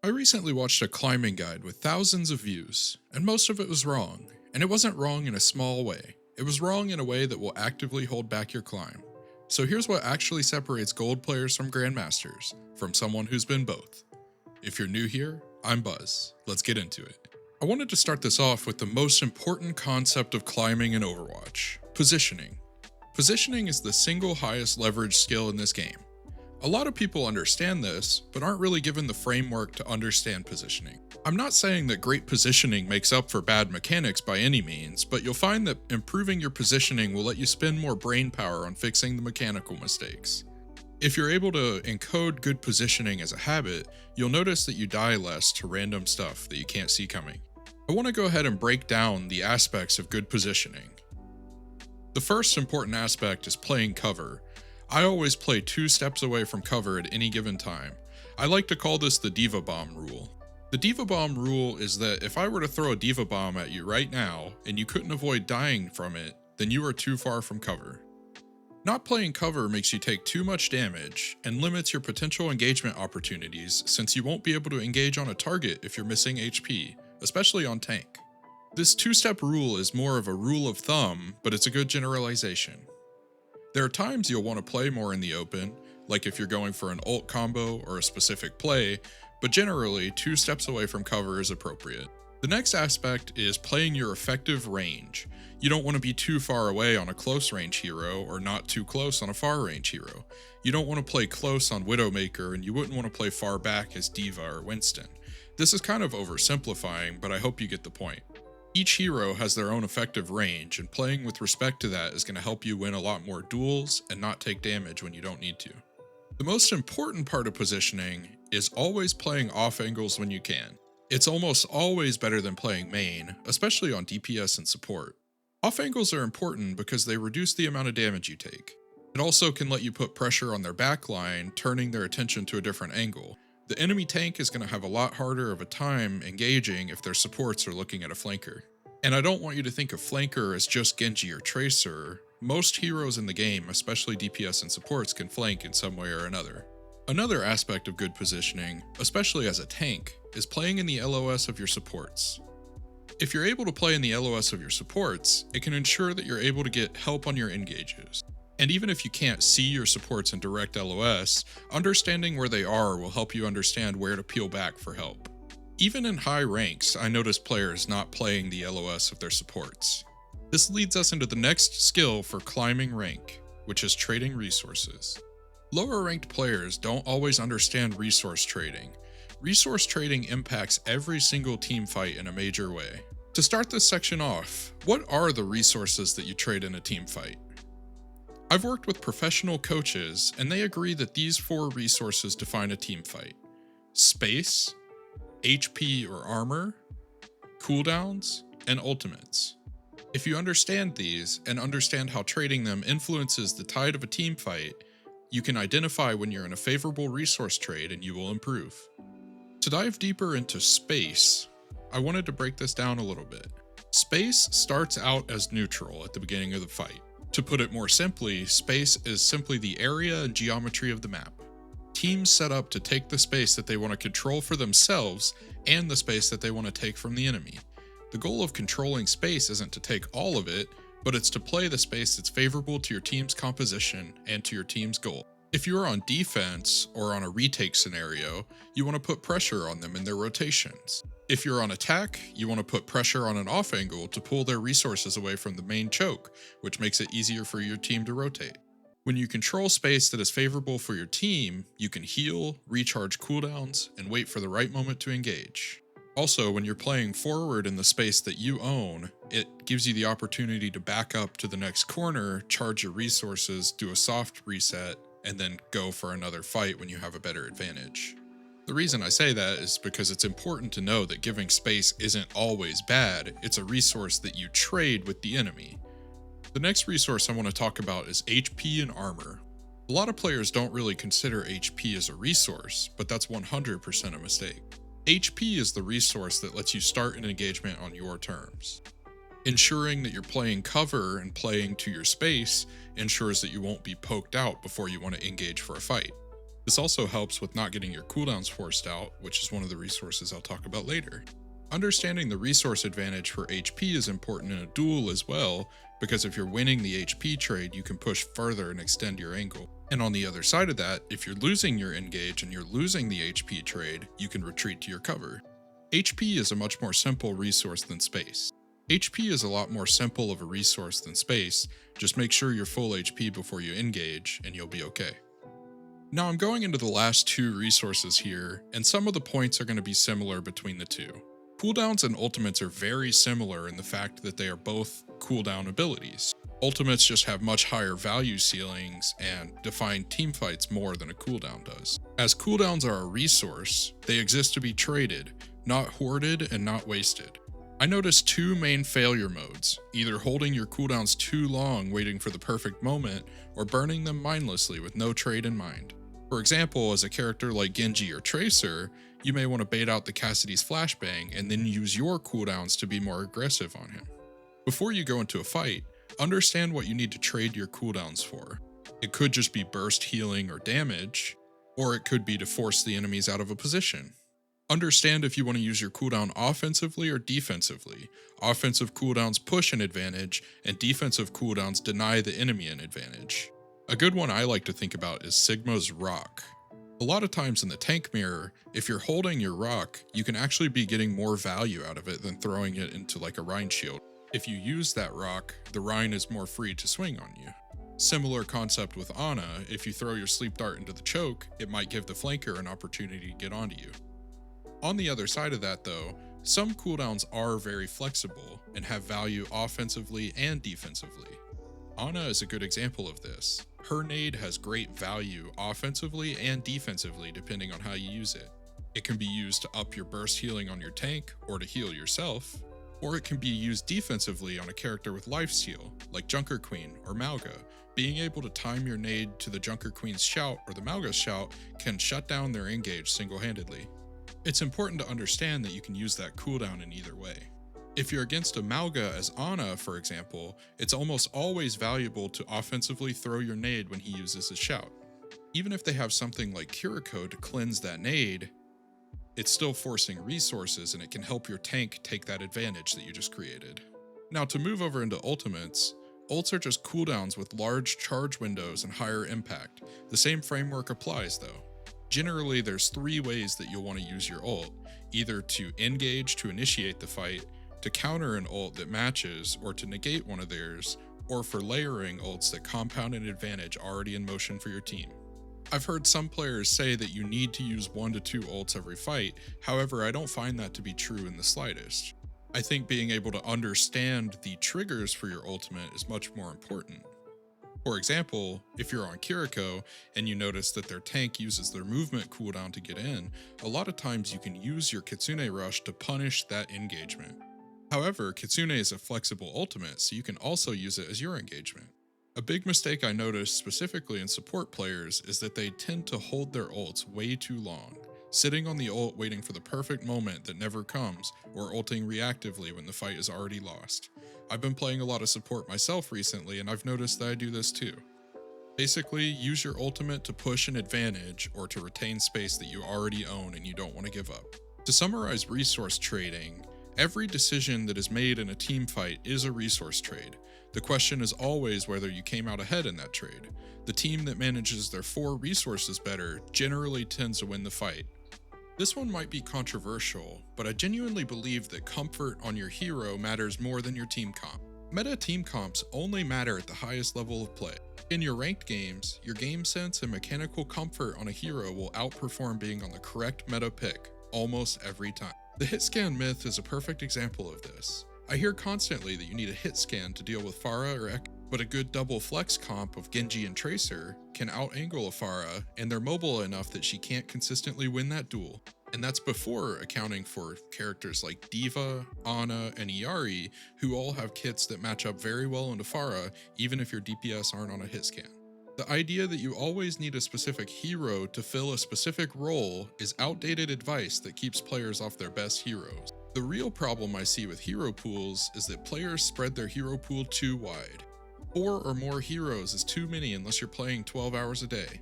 I recently watched a climbing guide with thousands of views, and most of it was wrong. And it wasn't wrong in a small way. It was wrong in a way that will actively hold back your climb. So here's what actually separates gold players from Grandmasters, from someone who's been both. If you're new here, I'm Buzz. Let's get into it. I wanted to start this off with the most important concept of climbing in Overwatch: positioning. Positioning is the single highest leverage skill in this game. A lot of people understand this, but aren't really given the framework to understand positioning. I'm not saying that great positioning makes up for bad mechanics by any means, but you'll find that improving your positioning will let you spend more brain power on fixing the mechanical mistakes. If you're able to encode good positioning as a habit, you'll notice that you die less to random stuff that you can't see coming. I want to go ahead and break down the aspects of good positioning. The first important aspect is playing cover. I always play 2 steps away from cover at any given time. I like to call this the Diva Bomb rule. The Diva Bomb rule is that if I were to throw a Diva Bomb at you right now, and you couldn't avoid dying from it, then you are too far from cover. Not playing cover makes you take too much damage, and limits your potential engagement opportunities since you won't be able to engage on a target if you're missing HP, especially on tank. This 2-step rule is more of a rule of thumb, but it's a good generalization. There are times you'll want to play more in the open, like if you're going for an ult combo or a specific play, but generally 2 steps away from cover is appropriate. The next aspect is playing your effective range. You don't want to be too far away on a close range hero or not too close on a far range hero. You don't want to play close on Widowmaker, and you wouldn't want to play far back as D.Va or Winston. This is kind of oversimplifying, but I hope you get the point. Each hero has their own effective range, and playing with respect to that is going to help you win a lot more duels and not take damage when you don't need to. The most important part of positioning is always playing off angles when you can. It's almost always better than playing main, especially on DPS and support. Off angles are important because they reduce the amount of damage you take. It also can let you put pressure on their backline, turning their attention to a different angle. The enemy tank is going to have a lot harder of a time engaging if their supports are looking at a flanker. And I don't want you to think of flanker as just Genji or Tracer. Most heroes in the game, especially DPS and supports, can flank in some way or another. Another aspect of good positioning, especially as a tank, is playing in the LOS of your supports. If you're able to play in the LOS of your supports, it can ensure that you're able to get help on your engages. And even if you can't see your supports in direct LOS, understanding where they are will help you understand where to peel back for help. Even in high ranks, I notice players not playing the LOS of their supports. This leads us into the next skill for climbing rank, which is trading resources. Lower ranked players don't always understand resource trading. Resource trading impacts every single team fight in a major way. To start this section off, what are the resources that you trade in a team fight? I've worked with professional coaches, and they agree that these 4 resources define a team fight: space, HP or armor, cooldowns, and ultimates. If you understand these, and understand how trading them influences the tide of a team fight, you can identify when you're in a favorable resource trade and you will improve. To dive deeper into space, I wanted to break this down a little bit. Space starts out as neutral at the beginning of the fight. To put it more simply, space is simply the area and geometry of the map. Teams set up to take the space that they want to control for themselves and the space that they want to take from the enemy. The goal of controlling space isn't to take all of it, but it's to play the space that's favorable to your team's composition and to your team's goal. If you're on defense or on a retake scenario, you want to put pressure on them in their rotations. If you're on attack, you want to put pressure on an off angle to pull their resources away from the main choke, which makes it easier for your team to rotate. When you control space that is favorable for your team, you can heal, recharge cooldowns, and wait for the right moment to engage. Also, when you're playing forward in the space that you own, it gives you the opportunity to back up to the next corner, charge your resources, do a soft reset, and then go for another fight when you have a better advantage. The reason I say that is because it's important to know that giving space isn't always bad. It's a resource that you trade with the enemy. The next resource I want to talk about is HP and armor. A lot of players don't really consider HP as a resource, but that's 100% a mistake. HP is the resource that lets you start an engagement on your terms. Ensuring that you're playing cover and playing to your space ensures that you won't be poked out before you want to engage for a fight. This also helps with not getting your cooldowns forced out, which is one of the resources I'll talk about later. Understanding the resource advantage for HP is important in a duel as well, because if you're winning the HP trade, you can push further and extend your angle. And on the other side of that, if you're losing your engage and you're losing the HP trade, you can retreat to your cover. HP is a much more simple resource than space. HP is a lot more simple of a resource than space, just make sure you're full HP before you engage and you'll be okay. Now I'm going into the last two resources here, and some of the points are going to be similar between the two. Cooldowns and ultimates are very similar in the fact that they are both cooldown abilities. Ultimates just have much higher value ceilings and define teamfights more than a cooldown does. As cooldowns are a resource, they exist to be traded, not hoarded and not wasted. I noticed two main failure modes, either holding your cooldowns too long waiting for the perfect moment, or burning them mindlessly with no trade in mind. For example, as a character like Genji or Tracer, you may want to bait out the Cassidy's flashbang and then use your cooldowns to be more aggressive on him. Before you go into a fight, understand what you need to trade your cooldowns for. It could just be burst healing or damage, or it could be to force the enemies out of a position. Understand if you want to use your cooldown offensively or defensively. Offensive cooldowns push an advantage, and defensive cooldowns deny the enemy an advantage. A good one I like to think about is Sigma's Rock. A lot of times in the tank mirror, if you're holding your rock, you can actually be getting more value out of it than throwing it into like a Rhine shield. If you use that rock, the Rhine is more free to swing on you. Similar concept with Ana, if you throw your sleep dart into the choke, it might give the flanker an opportunity to get onto you. On the other side of that though, some cooldowns are very flexible and have value offensively and defensively. Ana is a good example of this. Her nade has great value offensively and defensively depending on how you use it. It can be used to up your burst healing on your tank or to heal yourself, or it can be used defensively on a character with lifesteal, like Junker Queen or Mauga. Being able to time your nade to the Junker Queen's shout or the Mauga's shout can shut down their engage single-handedly. It's important to understand that you can use that cooldown in either way. If you're against a Mauga as Ana, for example, it's almost always valuable to offensively throw your nade when he uses his shout. Even if they have something like Kiriko to cleanse that nade, it's still forcing resources and it can help your tank take that advantage that you just created. Now to move over into ultimates, ults are just cooldowns with large charge windows and higher impact. The same framework applies though. Generally, there's three ways that you'll want to use your ult, either to engage to initiate the fight, to counter an ult that matches or to negate one of theirs, or for layering ults that compound an advantage already in motion for your team. I've heard some players say that you need to use 1 to 2 ults every fight, however I don't find that to be true in the slightest. I think being able to understand the triggers for your ultimate is much more important. For example, if you're on Kiriko and you notice that their tank uses their movement cooldown to get in, a lot of times you can use your Kitsune Rush to punish that engagement. However, Kitsune is a flexible ultimate, so you can also use it as your engagement. A big mistake I noticed specifically in support players is that they tend to hold their ults way too long, sitting on the ult waiting for the perfect moment that never comes, or ulting reactively when the fight is already lost. I've been playing a lot of support myself recently and I've noticed that I do this too. Basically, use your ultimate to push an advantage or to retain space that you already own and you don't want to give up. To summarize resource trading, every decision that is made in a team fight is a resource trade. The question is always whether you came out ahead in that trade. The team that manages their 4 resources better generally tends to win the fight. This one might be controversial, but I genuinely believe that comfort on your hero matters more than your team comp. Meta team comps only matter at the highest level of play. In your ranked games, your game sense and mechanical comfort on a hero will outperform being on the correct meta pick almost every time. The hit scan myth is a perfect example of this. I hear constantly that you need a hit scan to deal with Pharah or Ekko, but a good double flex comp of Genji and Tracer can out-angle a Pharah, and they're mobile enough that she can't consistently win that duel. And that's before accounting for characters like Diva, Ana, and Iari, who all have kits that match up very well into Pharah, even if your DPS aren't on a hit scan. The idea that you always need a specific hero to fill a specific role is outdated advice that keeps players off their best heroes. The real problem I see with hero pools is that players spread their hero pool too wide. 4 or more heroes is too many unless you're playing 12 hours a day.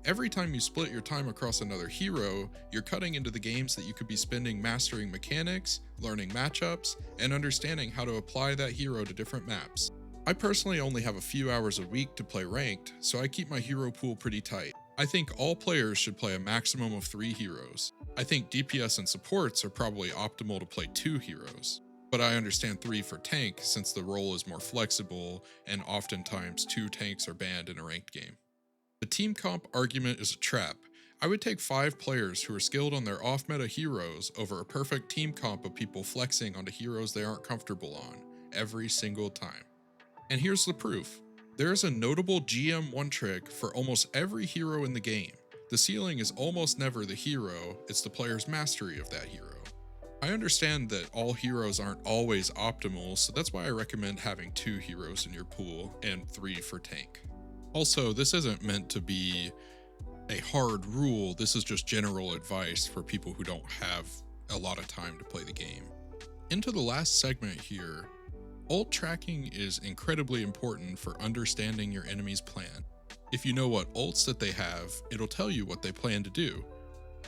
Every time you split your time across another hero, you're cutting into the games that you could be spending mastering mechanics, learning matchups, and understanding how to apply that hero to different maps. I personally only have a few hours a week to play ranked, so I keep my hero pool pretty tight. I think all players should play a maximum of 3 heroes. I think DPS and supports are probably optimal to play 2 heroes. But I understand 3 for tank since the role is more flexible and oftentimes 2 tanks are banned in a ranked game. The team comp argument is a trap. I would take 5 players who are skilled on their off-meta heroes over a perfect team comp of people flexing onto heroes they aren't comfortable on, every single time. And here's the proof. There is a notable GM one trick for almost every hero in the game. The ceiling is almost never the hero, it's the player's mastery of that hero. I understand that all heroes aren't always optimal, so that's why I recommend having 2 heroes in your pool and 3 for tank. Also, this isn't meant to be a hard rule, this is just general advice for people who don't have a lot of time to play the game. Into the last segment here, ult tracking is incredibly important for understanding your enemy's plan. If you know what ults that they have, it'll tell you what they plan to do.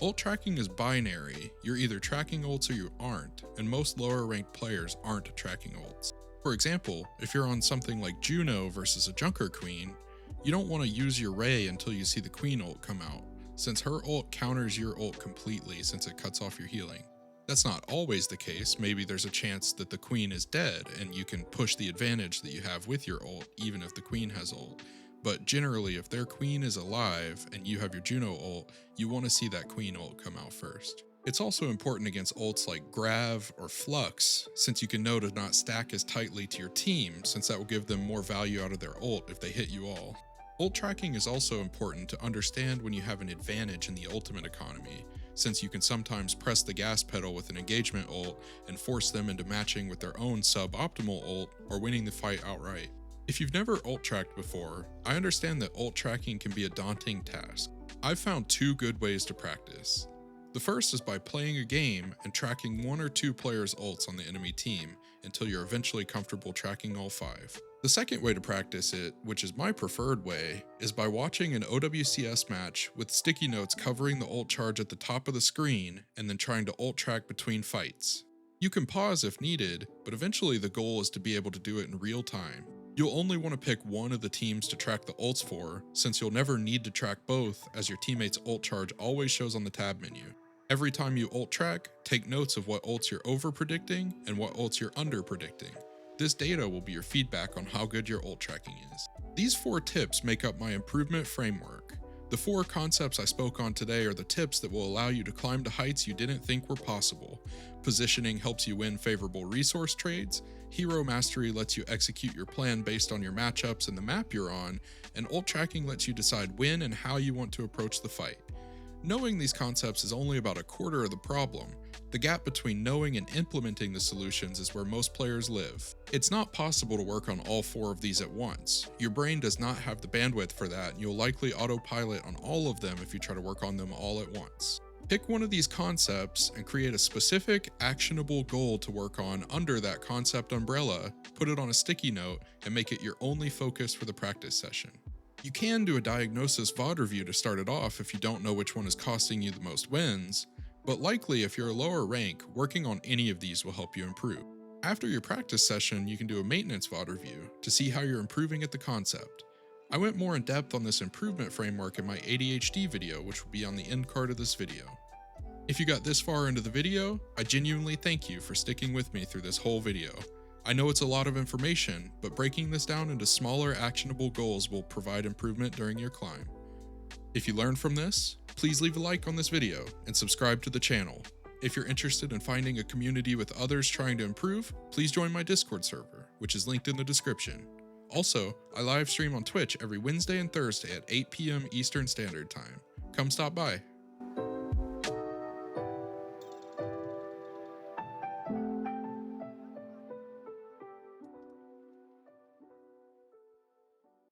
Ult tracking is binary, you're either tracking ults or you aren't, and most lower ranked players aren't tracking ults. For example, if you're on something like Juno versus a Junker Queen, you don't want to use your Ray until you see the Queen ult come out, since her ult counters your ult completely since it cuts off your healing. That's not always the case, maybe there's a chance that the Queen is dead and you can push the advantage that you have with your ult even if the Queen has ult. But generally, if their Queen is alive and you have your Juno ult, you want to see that Queen ult come out first. It's also important against ults like Grav or Flux, since you can know to not stack as tightly to your team, since that will give them more value out of their ult if they hit you all. Ult tracking is also important to understand when you have an advantage in the ultimate economy, since you can sometimes press the gas pedal with an engagement ult and force them into matching with their own suboptimal ult or winning the fight outright. If you've never ult tracked before, I understand that ult tracking can be a daunting task. I've found 2 good ways to practice. The first is by playing a game and tracking 1 or 2 players' ults on the enemy team until you're eventually comfortable tracking all 5. The second way to practice it, which is my preferred way, is by watching an OWCS match with sticky notes covering the ult charge at the top of the screen and then trying to ult track between fights. You can pause if needed, but eventually the goal is to be able to do it in real time. You'll only want to pick one of the teams to track the ults for, since you'll never need to track both as your teammate's ult charge always shows on the tab menu. Every time you ult track, take notes of what ults you're over predicting and what ults you're under predicting. This data will be your feedback on how good your ult tracking is. These 4 tips make up my improvement framework. The 4 concepts I spoke on today are the tips that will allow you to climb to heights you didn't think were possible. Positioning helps you win favorable resource trades, hero mastery lets you execute your plan based on your matchups and the map you're on, and ult tracking lets you decide when and how you want to approach the fight. Knowing these concepts is only about a quarter of the problem. The gap between knowing and implementing the solutions is where most players live. It's not possible to work on all 4 of these at once. Your brain does not have the bandwidth for that, and you'll likely autopilot on all of them if you try to work on them all at once. Pick one of these concepts and create a specific, actionable goal to work on under that concept umbrella, put it on a sticky note, and make it your only focus for the practice session. You can do a diagnosis VOD review to start it off if you don't know which one is costing you the most wins, but likely if you're a lower rank, working on any of these will help you improve. After your practice session, you can do a maintenance VOD review to see how you're improving at the concept. I went more in depth on this improvement framework in my ADHD video, which will be on the end card of this video. If you got this far into the video, I genuinely thank you for sticking with me through this whole video. I know it's a lot of information, but breaking this down into smaller actionable goals will provide improvement during your climb. If you learned from this, please leave a like on this video and subscribe to the channel. If you're interested in finding a community with others trying to improve, please join my Discord server, which is linked in the description. Also, I live stream on Twitch every Wednesday and Thursday at 8 p.m. Eastern Standard Time. Come stop by.